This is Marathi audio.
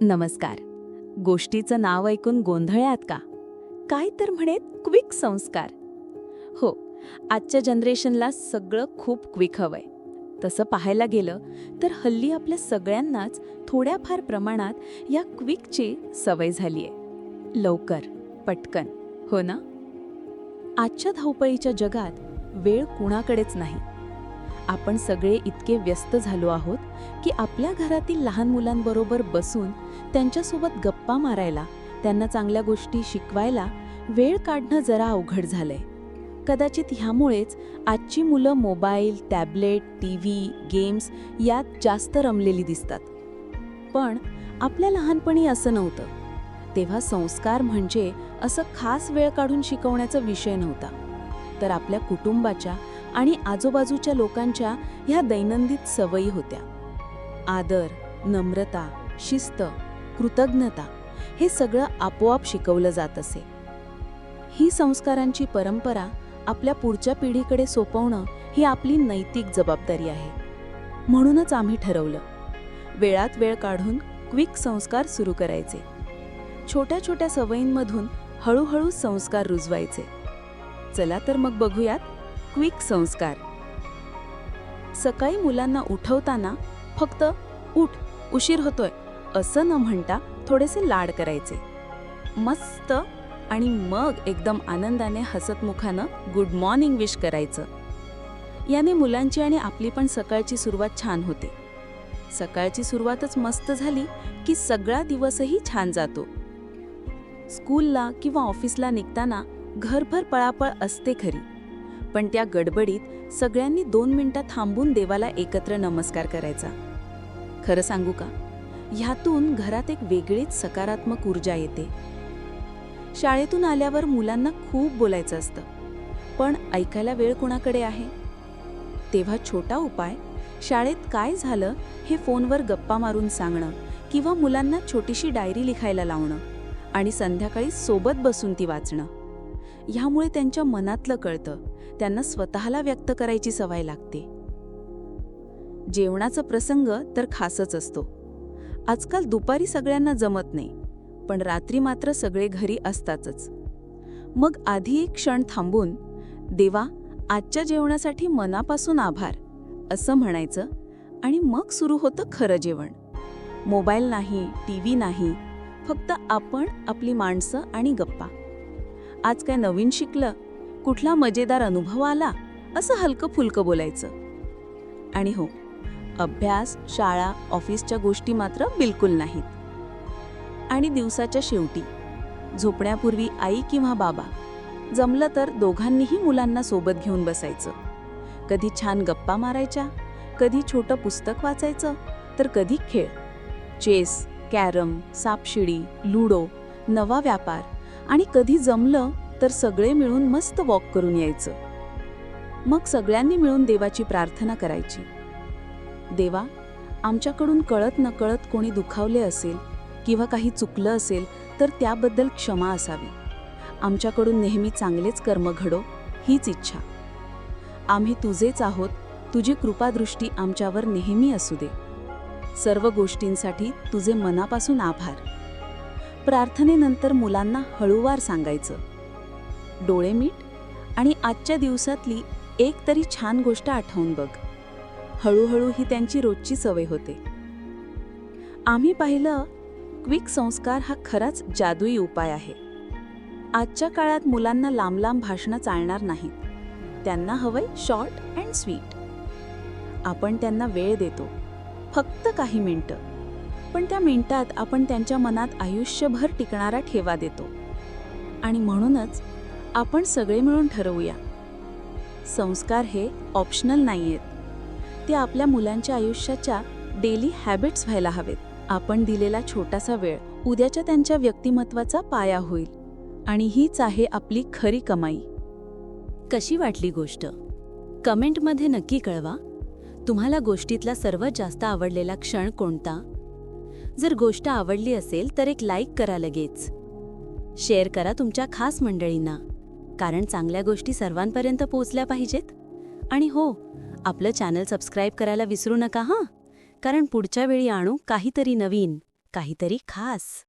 नमस्कार. गोष्टीचं नाव ऐकून गोंधळ्यात का? काय तर म्हणेत क्विक संस्कार. हो, आजच्या जनरेशनला सगळं खूप क्विक हवंय. तसं पाहायला गेलं तर हल्ली आपल्या सगळ्यांनाच थोड्याफार प्रमाणात या क्विकची सवय झालीये. लवकर, पटकन, हो ना? आजच्या धावपळीच्या जगात वेळ कुणाकडेच नाही. आपण सगळे इतके व्यस्त झालो आहोत की आपल्या घरातील लहान मुलांबरोबर बसून त्यांच्यासोबत गप्पा मारायला, त्यांना चांगल्या गोष्टी शिकवायला वेळ काढणं जरा अवघड झालंय. कदाचित ह्यामुळेच आजची मुलं मोबाईल, टॅबलेट, टीव्ही, गेम्स यात जास्त रमलेली दिसतात. पण आपल्या लहानपणी असं नव्हतं. तेव्हा संस्कार म्हणजे असं खास वेळ काढून शिकवण्याचा विषय नव्हता, तर आपल्या कुटुंबाच्या आणि आजूबाजूच्या लोकांच्या ह्या दैनंदिन सवयी होत्या. आदर, नम्रता, शिस्त, कृतज्ञता हे सगळं आपोआप शिकवलं जात असे. ही संस्कारांची परंपरा आपल्या पुढच्या पिढीकडे सोपवणं ही आपली नैतिक जबाबदारी आहे. म्हणूनच आम्ही ठरवलं, वेळात वेळ काढून क्विक संस्कार सुरू करायचे. छोट्या छोट्या सवयींमधून हळूहळू संस्कार रुजवायचे. चला तर मग बघूयात क्विक संस्कार. सकाळी मुलांना उठवताना फक्त उठ, उशीर होतोय असं न म्हणता थोडेसे लाड करायचे. मस्त आणि मग एकदम आनंदाने हसतमुखानं गुड मॉर्निंग विश करायचं. याने मुलांची आणि आपली पण सकाळची सुरुवात छान होते. सकाळची सुरुवातच मस्त झाली की सगळा दिवसही छान जातो. स्कूलला किंवा ऑफिसला निघताना घरभर पळापळ असते खरी, पण त्या गडबडीत सगळ्यांनी 2 मिनिटं थांबून देवाला एकत्र नमस्कार करायचा. खरं सांगू का, ह्यातून घरात एक वेगळीच सकारात्मक ऊर्जा येते. शाळेतून आल्यावर मुलांना खूप बोलायचं असतं, पण ऐकायला वेळ कोणाकडे आहे? तेव्हा छोटा उपाय, शाळेत काय झालं हे फोनवर गप्पा मारून सांगणं किंवा मुलांना छोटीशी डायरी लिखायला लावणं आणि संध्याकाळी सोबत बसून ती वाचणं. ह्यामुळे त्यांच्या मनातलं कळतं, त्यांना स्वतःला व्यक्त करायची सवय लागते. जेवणाचा प्रसंग तर खासच असतो. आजकाल दुपारी सगळ्यांना जमत नाही, पण रात्री मात्र सगळे घरी असतातच. मग आधी एक क्षण थांबून, देवा, आजच्या जेवणासाठी मनापासून आभार असं म्हणायचं आणि मग सुरू होतं खरं जेवण. मोबाईल नाही, टीव्ही नाही, फक्त आपण, आपली माणसं आणि गप्पा. आज काय नवीन शिकलं, कुठला मजेदार अनुभव आला, असं हलकं फुलकं बोलायचं. आणि हो, अभ्यास, शाळा, ऑफिसच्या गोष्टी मात्र बिलकुल नाहीत. आणि दिवसाच्या शेवटी झोपण्यापूर्वी आई किंवा बाबा, जमलं तर दोघांनीही मुलांना सोबत घेऊन बसायचं. कधी छान गप्पा मारायच्या, कधी छोटं पुस्तक वाचायचं, तर कधी खेळ, चेस, कॅरम, सापशिडी, लुडो, नवा व्यापार, आणि कधी जमलं तर सगळे मिळून मस्त वॉक करून यायचं. मग सगळ्यांनी मिळून देवाची प्रार्थना करायची. देवा, आमच्याकडून कळत नकळत कोणी दुखावले असेल किंवा काही चुकलं असेल तर त्याबद्दल क्षमा असावी. आमच्याकडून नेहमी चांगलेच कर्म घडो, हीच इच्छा. आम्ही तुझेच आहोत, तुझी कृपादृष्टी आमच्यावर नेहमी असू दे. सर्व गोष्टींसाठी तुझे मनापासून आभार. प्रार्थनेनंतर मुलांना हळूवार सांगायचं, डोळे मीट आणि आजच्या दिवसातली एक तरी छान गोष्ट आठवून बघ. हळूहळू ही त्यांची रोजची सवय होते. आम्ही पाहिलं, क्विक संस्कार हा खराच जादुई उपाय आहे. आजच्या काळात मुलांना लांब लांब भाषणं चालणार नाहीत. त्यांना हवंय शॉर्ट अँड स्वीट. आपण त्यांना वेळ देतो, फक्त काही मिनिटं, पण त्या मिनिटात आपण त्यांच्या मनात आयुष्यभर टिकणारा ठेवा देतो. आणि म्हणूनच आपण सगळे मिळून ठरवूया, संस्कार हे ऑप्शनल नाहीयेत. ते आपल्या मुलांच्या आयुष्याच्या डेली हॅबिट्स व्हायला हवेत. आपण दिलेला छोटासा वेळ उद्याच्या त्यांच्या व्यक्तिमत्वाचा पाया होईल. आणि हीच आहे आपली खरी कमाई. कशी वाटली गोष्ट? कमेंटमध्ये नक्की कळवा. तुम्हाला गोष्टीतला सर्वात जास्त आवडलेला क्षण कोणता? जर गोष्ट आवडली असेल तर एक लाईक करा लगेच. शेअर करा तुमच्या खास मंडळींना, कारण चांगल्या गोष्टी सर्वांपर्यंत पोहोचल्या पाहिजेत. आणि हो, आपलं चॅनल सबस्क्राईब करायला विसरू नका हां, कारण पुढच्या वेळी आणू काहीतरी नवीन. काहीतरी खास.